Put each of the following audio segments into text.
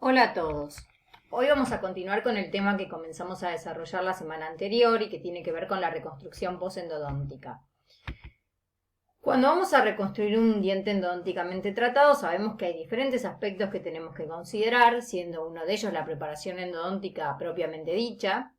Hola a todos. Hoy vamos a continuar con el tema que comenzamos a desarrollar la semana anterior y que tiene que ver con la reconstrucción posendodóntica. Cuando vamos a reconstruir un diente endodónticamente tratado, sabemos que hay diferentes aspectos que tenemos que considerar, siendo uno de ellos la preparación endodóntica propiamente dicha.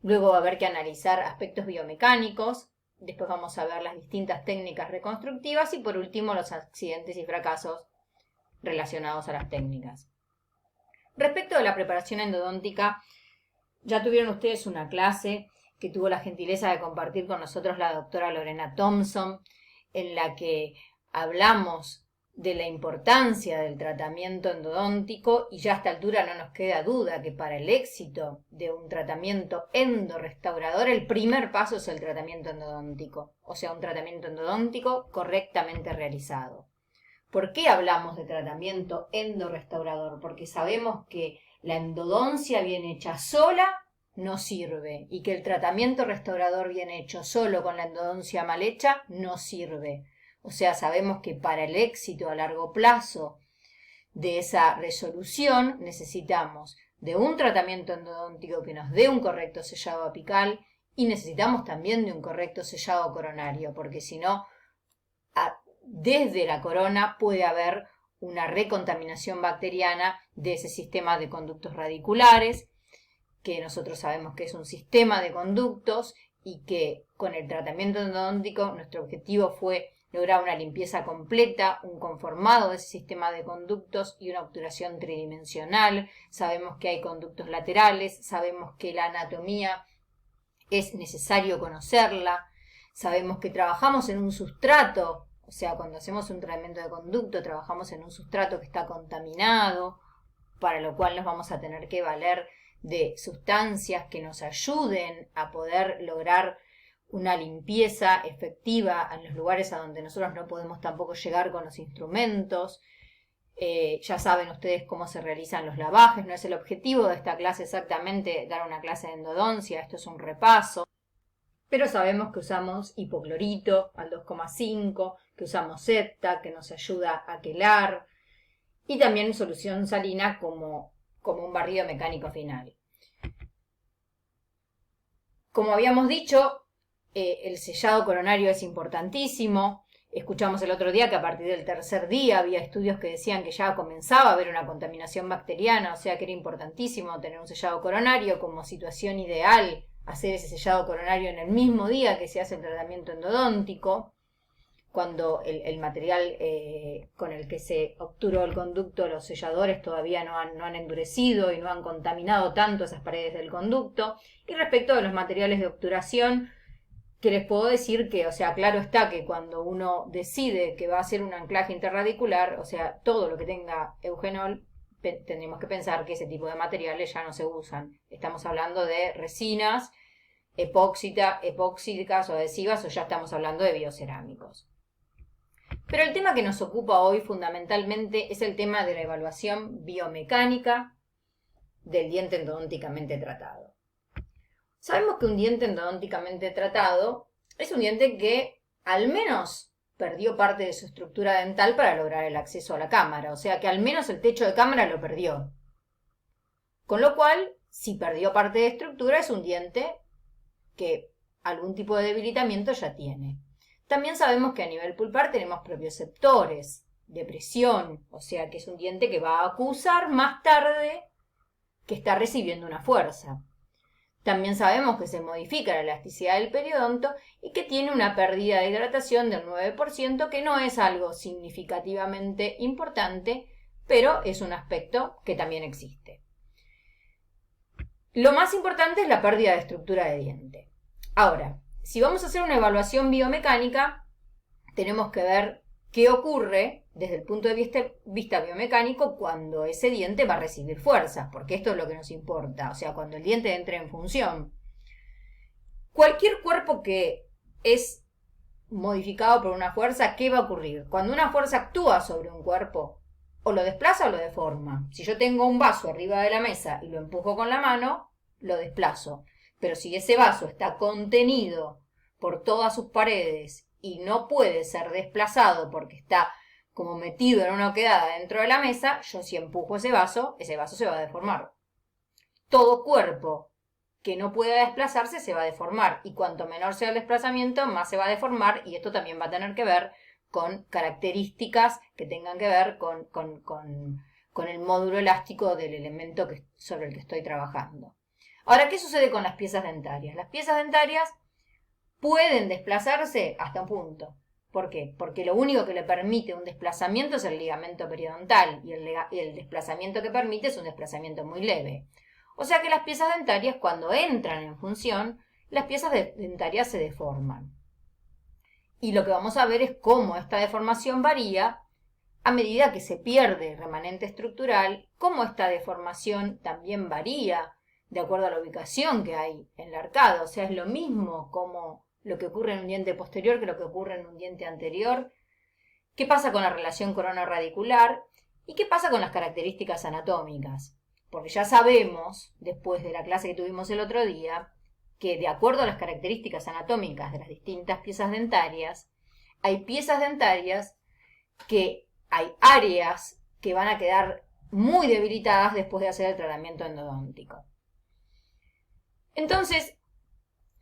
Luego va a haber que analizar aspectos biomecánicos. Después vamos a ver las distintas técnicas reconstructivas y por último los accidentes y fracasos relacionados a las técnicas. Respecto de la preparación endodóntica, ya tuvieron ustedes una clase que tuvo la gentileza de compartir con nosotros la doctora Lorena Thompson, en la que hablamos de la importancia del tratamiento endodóntico y ya a esta altura no nos queda duda que para el éxito de un tratamiento endorrestaurador el primer paso es el tratamiento endodóntico, o sea, un tratamiento endodóntico correctamente realizado. ¿Por qué hablamos de tratamiento endorrestaurador? Porque sabemos que la endodoncia bien hecha sola no sirve y que el tratamiento restaurador bien hecho solo con la endodoncia mal hecha no sirve. O sea, sabemos que para el éxito a largo plazo de esa resolución necesitamos de un tratamiento endodóntico que nos dé un correcto sellado apical y necesitamos también de un correcto sellado coronario, porque si no, desde la corona puede haber una recontaminación bacteriana de ese sistema de conductos radiculares, que nosotros sabemos que es un sistema de conductos y que con el tratamiento endodóntico nuestro objetivo fue lograr una limpieza completa, un conformado de ese sistema de conductos y una obturación tridimensional. Sabemos que hay conductos laterales, sabemos que la anatomía es necesario conocerla, sabemos que trabajamos en un sustrato. O sea, cuando hacemos un tratamiento de conducto, trabajamos en un sustrato que está contaminado, para lo cual nos vamos a tener que valer de sustancias que nos ayuden a poder lograr una limpieza efectiva en los lugares a donde nosotros no podemos tampoco llegar con los instrumentos. Ya saben ustedes cómo se realizan los lavajes, no es el objetivo de esta clase exactamente dar una clase de endodoncia, esto es un repaso. Pero sabemos que usamos hipoclorito al 2,5, que usamos septa, que nos ayuda a quelar, y también solución salina como un barrido mecánico final. Como habíamos dicho, el sellado coronario es importantísimo. Escuchamos el otro día que a partir del tercer día había estudios que decían que ya comenzaba a haber una contaminación bacteriana, o sea que era importantísimo tener un sellado coronario como situación ideal, hacer ese sellado coronario en el mismo día que se hace el tratamiento endodóntico, cuando el material con el que se obturó el conducto, los selladores todavía no han endurecido y no han contaminado tanto esas paredes del conducto. Y respecto de los materiales de obturación, que les puedo decir que, o sea, claro está que cuando uno decide que va a hacer un anclaje interradicular, o sea, todo lo que tenga eugenol, tenemos que pensar que ese tipo de materiales ya no se usan. Estamos hablando de resinas epóxicas o adhesivas, o ya estamos hablando de biocerámicos. Pero el tema que nos ocupa hoy fundamentalmente es el tema de la evaluación biomecánica del diente endodónticamente tratado. Sabemos que un diente endodónticamente tratado es un diente que al menos perdió parte de su estructura dental para lograr el acceso a la cámara, o sea que al menos el techo de cámara lo perdió. Con lo cual, si perdió parte de estructura, es un diente que algún tipo de debilitamiento ya tiene. También sabemos que a nivel pulpar tenemos propioceptores de presión, o sea que es un diente que va a acusar más tarde que está recibiendo una fuerza. También sabemos que se modifica la elasticidad del periodonto y que tiene una pérdida de hidratación del 9%, que no es algo significativamente importante, pero es un aspecto que también existe. Lo más importante es la pérdida de estructura de diente. Ahora, si vamos a hacer una evaluación biomecánica, tenemos que ver qué ocurre desde el punto de vista biomecánico cuando ese diente va a recibir fuerzas, porque esto es lo que nos importa, o sea, cuando el diente entre en función. Cualquier cuerpo que es modificado por una fuerza, ¿qué va a ocurrir? Cuando una fuerza actúa sobre un cuerpo, o lo desplaza o lo deforma. Si yo tengo un vaso arriba de la mesa y lo empujo con la mano, lo desplazo. Pero si ese vaso está contenido por todas sus paredes y no puede ser desplazado porque está como metido en una oquedada dentro de la mesa, yo si empujo ese vaso se va a deformar. Todo cuerpo que no pueda desplazarse se va a deformar, y cuanto menor sea el desplazamiento, más se va a deformar, y esto también va a tener que ver con características que tengan que ver con el módulo elástico del elemento sobre el que estoy trabajando. Ahora, ¿qué sucede con las piezas dentarias? Las piezas dentarias pueden desplazarse hasta un punto. ¿Por qué? Porque lo único que le permite un desplazamiento es el ligamento periodontal, y el desplazamiento que permite es un desplazamiento muy leve. O sea que las piezas dentarias, cuando entran en función, las piezas dentarias se deforman. Y lo que vamos a ver es cómo esta deformación varía a medida que se pierde el remanente estructural, cómo esta deformación también varía de acuerdo a la ubicación que hay en la arcada. O sea, es lo mismo como lo que ocurre en un diente posterior que lo que ocurre en un diente anterior. ¿Qué pasa con la relación corona-radicular? ¿Y qué pasa con las características anatómicas? Porque ya sabemos, después de la clase que tuvimos el otro día, que de acuerdo a las características anatómicas de las distintas piezas dentarias, hay piezas dentarias que hay áreas que van a quedar muy debilitadas después de hacer el tratamiento endodóntico. Entonces,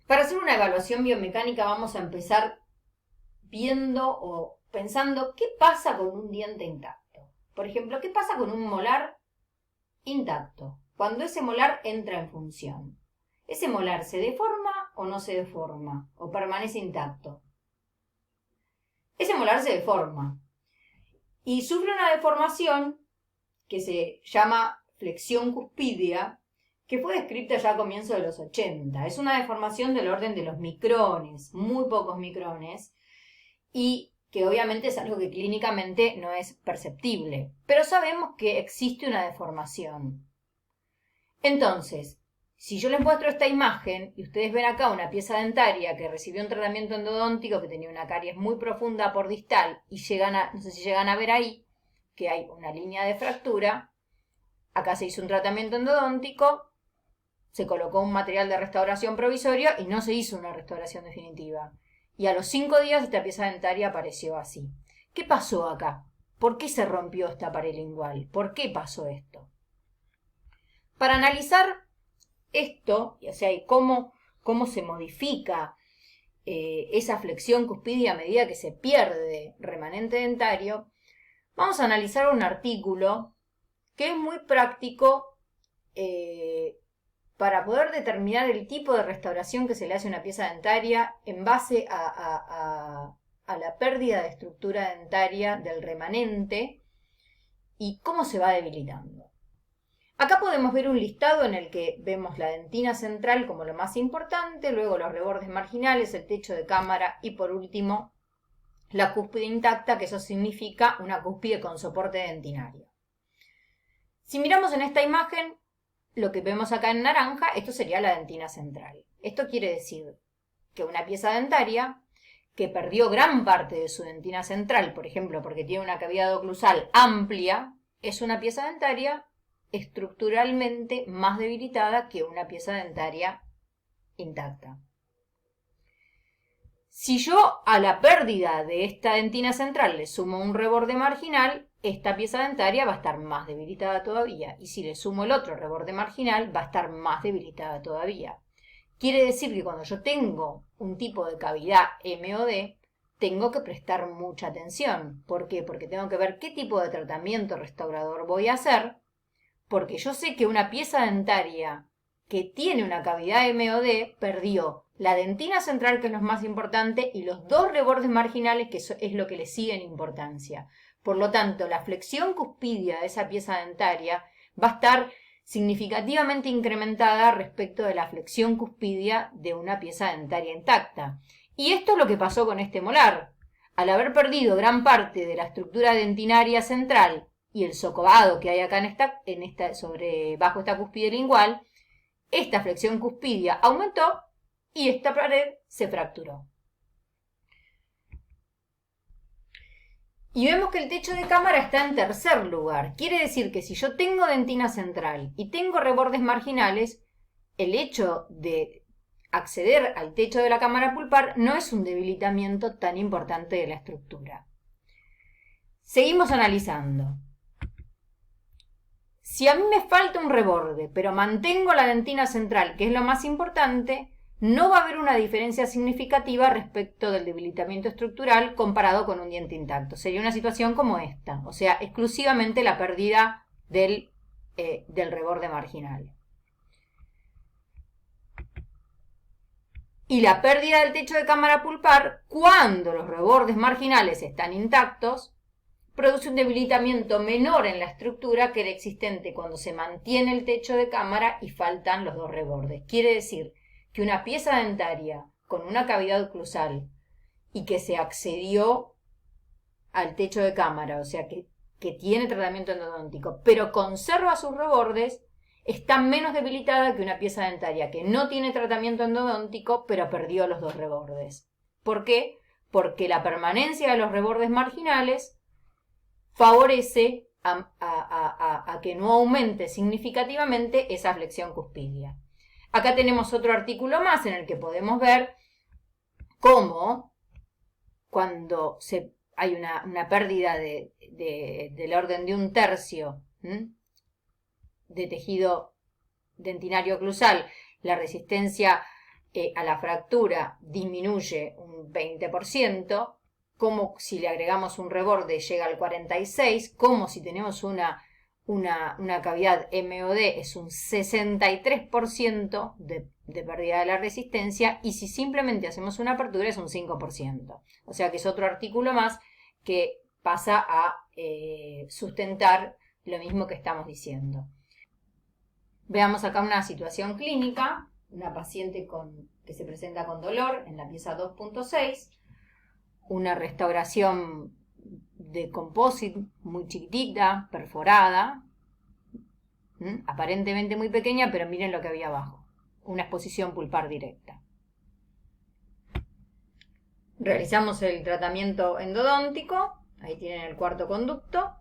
para hacer una evaluación biomecánica vamos a empezar viendo o pensando qué pasa con un diente intacto. Por ejemplo, ¿qué pasa con un molar intacto? Cuando ese molar entra en función. ¿Ese molar se deforma o no se deforma? ¿O permanece intacto? Ese molar se deforma. Y sufre una deformación que se llama flexión cuspidia, que fue descrita ya a comienzos de los 80. Es una deformación del orden de los micrones, muy pocos micrones, y que obviamente es algo que clínicamente no es perceptible, pero sabemos que existe una deformación. Entonces, si yo les muestro esta imagen y ustedes ven acá una pieza dentaria que recibió un tratamiento endodóntico, que tenía una caries muy profunda por distal, y no sé si llegan a ver ahí que hay una línea de fractura, acá se hizo un tratamiento endodóntico, se colocó un material de restauración provisorio y no se hizo una restauración definitiva. Y a los 5 días esta pieza dentaria apareció así. ¿Qué pasó acá? ¿Por qué se rompió esta pared lingual? ¿Por qué pasó esto? Para analizar esto, o sea, y cómo se modifica esa flexión cuspidia a medida que se pierde remanente dentario, vamos a analizar un artículo que es muy práctico para poder determinar el tipo de restauración que se le hace a una pieza dentaria en base a la pérdida de estructura dentaria del remanente y cómo se va debilitando. Acá podemos ver un listado en el que vemos la dentina central como lo más importante, luego los rebordes marginales, el techo de cámara y por último la cúspide intacta, que eso significa una cúspide con soporte dentinario. Si miramos en esta imagen, lo que vemos acá en naranja, esto sería la dentina central. Esto quiere decir que una pieza dentaria que perdió gran parte de su dentina central, por ejemplo, porque tiene una cavidad oclusal amplia, es una pieza dentaria estructuralmente más debilitada que una pieza dentaria intacta. Si yo a la pérdida de esta dentina central le sumo un reborde marginal, esta pieza dentaria va a estar más debilitada todavía. Y si le sumo el otro reborde marginal, va a estar más debilitada todavía. Quiere decir que cuando yo tengo un tipo de cavidad MOD, tengo que prestar mucha atención. ¿Por qué? Porque tengo que ver qué tipo de tratamiento restaurador voy a hacer, porque yo sé que una pieza dentaria que tiene una cavidad MOD perdió la dentina central, que es lo más importante, y los dos rebordes marginales, que es lo que le sigue en importancia. Por lo tanto, la flexión cuspidia de esa pieza dentaria va a estar significativamente incrementada respecto de la flexión cuspidia de una pieza dentaria intacta. Y esto es lo que pasó con este molar. Al haber perdido gran parte de la estructura dentinaria central y el socovado que hay acá bajo esta cúspide lingual, esta flexión cuspidia aumentó y esta pared se fracturó. Y vemos que el techo de cámara está en tercer lugar. Quiere decir que si yo tengo dentina central y tengo rebordes marginales, el hecho de acceder al techo de la cámara pulpar no es un debilitamiento tan importante de la estructura. Seguimos analizando. Si a mí me falta un reborde, pero mantengo la dentina central, que es lo más importante, no va a haber una diferencia significativa respecto del debilitamiento estructural comparado con un diente intacto. Sería una situación como esta, o sea, exclusivamente la pérdida del reborde marginal. Y la pérdida del techo de cámara pulpar, cuando los rebordes marginales están intactos, produce un debilitamiento menor en la estructura que el existente cuando se mantiene el techo de cámara y faltan los dos rebordes. Quiere decir que una pieza dentaria con una cavidad oclusal y que se accedió al techo de cámara, o sea que tiene tratamiento endodóntico, pero conserva sus rebordes, está menos debilitada que una pieza dentaria que no tiene tratamiento endodóntico, pero perdió los dos rebordes. ¿Por qué? Porque la permanencia de los rebordes marginales favorece a que no aumente significativamente esa flexión cuspidia. Acá tenemos otro artículo más en el que podemos ver cómo cuando hay una pérdida del orden de 1/3 de tejido dentinario oclusal, la resistencia a la fractura disminuye un 20%, como si le agregamos un reborde llega al 46%, como si tenemos una cavidad MOD es un 63% de pérdida de la resistencia, y si simplemente hacemos una apertura es un 5%. O sea que es otro artículo más que pasa a sustentar lo mismo que estamos diciendo. Veamos acá una situación clínica, una paciente que se presenta con dolor en la pieza 2.6, una restauración de composite muy chiquitita, perforada, aparentemente muy pequeña, pero miren lo que había abajo, una exposición pulpar directa. Realizamos el tratamiento endodóntico, ahí tienen el cuarto conducto,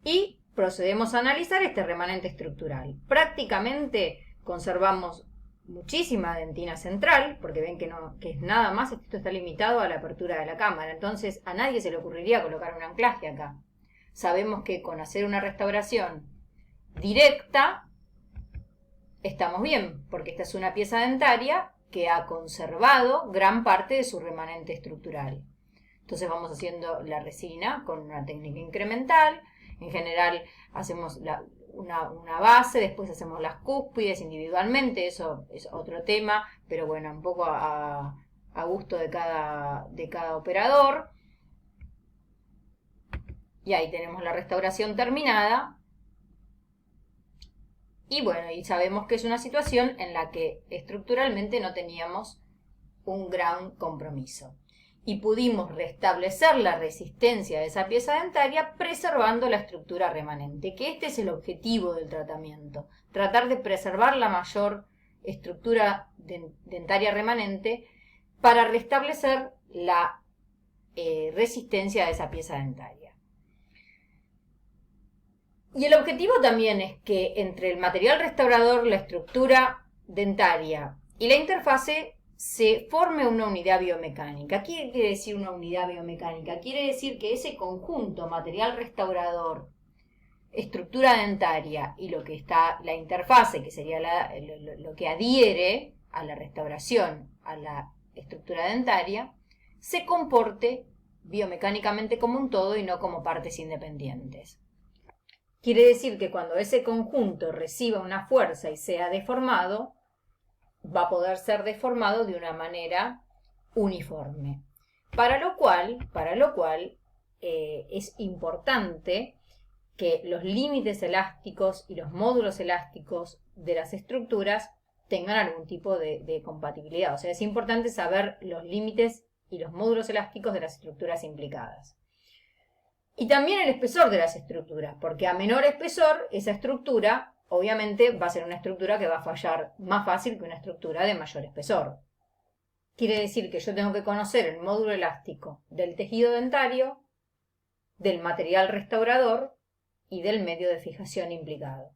y procedemos a analizar este remanente estructural. Prácticamente conservamos muchísima dentina central, porque ven que es nada más, esto está limitado a la apertura de la cámara, entonces a nadie se le ocurriría colocar un anclaje acá. Sabemos que con hacer una restauración directa estamos bien, porque esta es una pieza dentaria que ha conservado gran parte de su remanente estructural. Entonces vamos haciendo la resina con una técnica incremental. En general hacemos una base, después hacemos las cúspides individualmente, eso es otro tema, pero bueno, un poco a gusto de cada operador. Y ahí tenemos la restauración terminada. Y bueno, y sabemos que es una situación en la que estructuralmente no teníamos un gran compromiso. Y pudimos restablecer la resistencia de esa pieza dentaria preservando la estructura remanente, que este es el objetivo del tratamiento, tratar de preservar la mayor estructura dentaria remanente para restablecer la resistencia de esa pieza dentaria. Y el objetivo también es que entre el material restaurador, la estructura dentaria y la interfase se forme una unidad biomecánica. ¿Qué quiere decir una unidad biomecánica? Quiere decir que ese conjunto material restaurador, estructura dentaria y lo que está la interfase, que sería lo que adhiere a la restauración, a la estructura dentaria, se comporte biomecánicamente como un todo y no como partes independientes. Quiere decir que cuando ese conjunto reciba una fuerza y sea deformado, va a poder ser deformado de una manera uniforme. Para lo cual es importante que los límites elásticos y los módulos elásticos de las estructuras tengan algún tipo de compatibilidad. O sea, es importante saber los límites y los módulos elásticos de las estructuras implicadas. Y también el espesor de las estructuras, porque a menor espesor, esa estructura obviamente va a ser una estructura que va a fallar más fácil que una estructura de mayor espesor. Quiere decir que yo tengo que conocer el módulo elástico del tejido dentario, del material restaurador y del medio de fijación implicado.